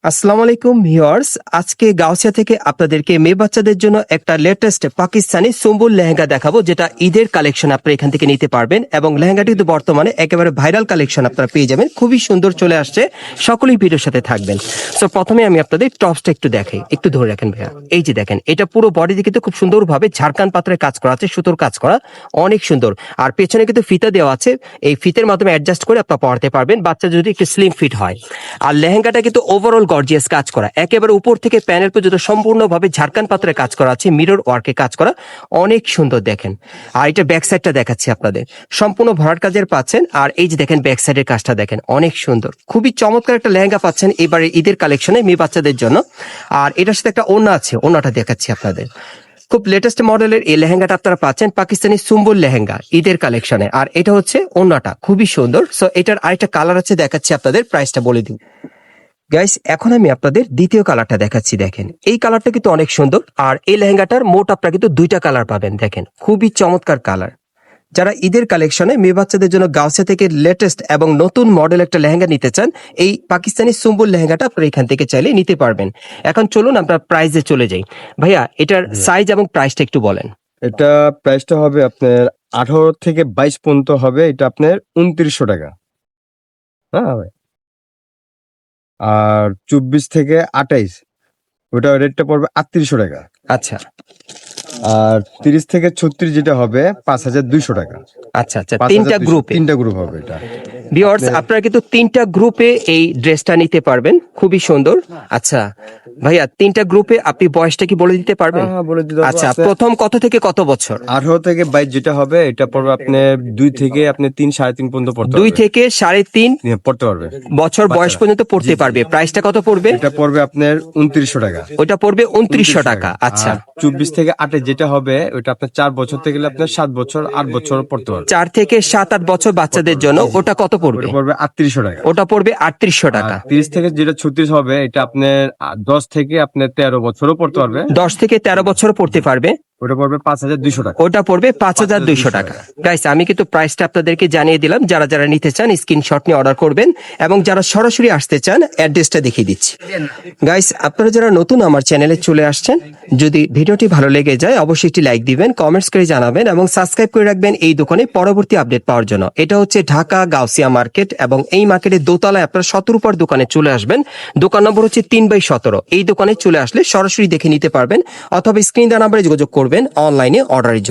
আসসালামু আলাইকুম ভিউয়ার্স, আজকে গাউসিয়া থেকে আপনাদেরকে মেয়ে বাচ্চাদের জন্য একটা লেটেস্ট পাকিস্তানি সুম্বুল লেহেঙ্গা দেখাবো, যেটা ঈদের কালেকশন আপনারা এখান থেকে নিতে পারবেন। এবং লেহেঙ্গাটি কিন্তু বর্তমানে একেবারে ভাইরাল কালেকশন আপনারা পেয়ে যাবেন, খুবই সুন্দর চলে আসছে। সকলেই ভিডিওর সাথে থাকবেন। সো প্রথমে আমি আপনাদের টপসটা একটু দেখাই, একটু ধরে রাখেন ভাইয়া। এই যে দেখেন, এটা পুরো বডিতে কিন্তু খুব সুন্দরভাবে ঝাড়খান পাত্রের কাজ করা আছে, সুতোর কাজ করা, অনেক সুন্দর। আর পেছনে কিন্তু ফিতা দেওয়া আছে, এই ফিতের মাধ্যমে অ্যাডজাস্ট করে আপনারা পরাতে পারবেন, বাচ্চা যদি একটু স্লিম ফিট হয়। আর লেহেঙ্গাটা কিন্তু ওভারঅল গর্জিয়াস কাজ করা, একেবারে উপর থেকে প্যানেল পর্যন্ত সম্পূর্ণভাবে ঝাড়খান পাত্রের কাজ করা আছে, মিরর ওয়ার্কে কাজ করা, অনেক সুন্দর দেখেন। আর এটা ব্যাক সাইডটা দেখাচ্ছি আপনাদের, সম্পূর্ণ ভরাট কাজের পাচ্ছেন। আর এই যে দেখেন ব্যাক সাইডের কাজটা দেখেন, অনেক সুন্দর, খুবই চমৎকার একটা লেহেঙ্গা পাচ্ছেন এবারে ঈদের কালেকশনে মেয়ে বাচ্চাদের জন্য। আর এটার সাথে একটা ওড়না আছে, ওড়নাটা দেখাচ্ছি আপনাদের। খুব লেটেস্ট মডেলের এই লেহেঙ্গাটা আপনারা পাচ্ছেন পাকিস্তানি সুম্বুল লেহেঙ্গা ঈদের কালেকশনে। আর এটা হচ্ছে ওড়নাটা, খুবই সুন্দর। সো এটার আরেকটা কালার আছে, দেখাচ্ছি আপনাদের, প্রাইসটা বলে দিই গাইস। এখন আমি আপনাদের দ্বিতীয় কালারটা দেখাচ্ছি, দেখেন এই কালারটা কিন্তু অনেক সুন্দর। আর এই লেহেঙ্গাটার মোট আপনারা কিন্তু দুইটা কালার পাবেন, দেখেন খুবই চমৎকার কালার। যারা ঈদের কালেকশনে মেয়ে বাচ্চাদের জন্য গাউসিয়া থেকে লেটেস্ট এবং নতুন মডেল একটা লেহেঙ্গা নিতে চান, এই পাকিস্তানি সুম্বুল লেহেঙ্গাটা আপনারা এখান থেকে চাইলে নিতে পারবেন। এখন চলুন আমরা প্রাইসে চলে যাই। ভাইয়া, এটার সাইজ এবং প্রাইসটা একটু বলেন। এটা প্রাইসটা হবে আপনার 18 থেকে 22 পর্যন্ত হবে, এটা আপনার 2900 টাকা। হ্যাঁ ভাই। আর 24 থেকে 28 ওটা রেটটা পড়বে 3800 টাকা। আচ্ছা আর 30 থেকে 36 যেটা হবে 5200 টাকা। আচ্ছা আচ্ছা, তিনটা গ্রুপে, তিনটা গ্রুপ হবে এটা। ভিউয়ার্স আপনারা কিন্তু তিনটা গ্রুপে এই ড্রেসটা নিতে পারবেন, খুবই সুন্দর। আচ্ছা ভাইয়া, তিনটা গ্রুপে আপনি বয়সটা কি বলে দিতে পারবেন? হ্যাঁ, বলে দিতে পারবো। আচ্ছা, প্রথম কত থেকে কত বছর? 18 থেকে 22 যেটা হবে এটা পড়বে আপনি 2 থেকে আপনি 3 3.5 পর্যন্ত পড়তে 2 পারবে। থেকে 3.5 পড়তে পারবে বছর বয়স পর্যন্ত পড়তে পারবে। প্রাইসটা কত পড়বে? এটা পড়বে আপনার 2900 টাকা। ওটা পড়বে 2900 টাকা। আচ্ছা, আর 24 থেকে 28 যেটা হবে ওটা আপনার 4 বছর থেকে আপনার 7 বছর 8 বছর পড়তে পারবে। 4 থেকে 7-8 বছর বাচ্চাদের জন্য ওটা কত পড়বে? ওটা পড়বে 3800 টাকা। ওটা পড়বে 3800 টাকা। 30 থেকে যেটা 36 হবে এটা আপনার 10 থেকে আপনার 13 বছরও পড়তে পারবে। 10 থেকে 13 বছর পড়তে পারবে, ওটা পড়বে 5200 টাকা। ওটা পড়বে 5200 টাকা। গাইস, আমি কিন্তু প্রাইসটা আপনাদেরকে জানিয়ে দিলাম, যারা যারা নিতে চান স্ক্রিনশট নিয়ে অর্ডার করবেন, এবং যারা সরাসরি আসতে চান অ্যাড্রেসটা দেখিয়ে দিচ্ছি। গাইস, আপনারা যারা নতুন আমার চ্যানেলে চলে আসছেন, যদি ভিডিওটি ভালো লেগে যায় অবশ্যই একটি লাইক দিবেন, কমেন্টস করে জানাবেন এবং সাবস্ক্রাইব করে রাখবেন এই দোকানে পরবর্তী আপডেট পাওয়ার জন্য। এটা হচ্ছে ঢাকা গাউসিয়া মার্কেট, এবং এই মার্কেটের দোতলায় আপনারা 17 পর দোকানে চলে আসবেন। দোকান নম্বর হচ্ছে 3/17। এই দোকানে চলে আসলে সরাসরি দেখে নিতে পারবেন, অথবা স্ক্রিন দেওয়া নাম্বারে যোগাযোগ করবেন অনলাইনে অর্ডারের জন্য।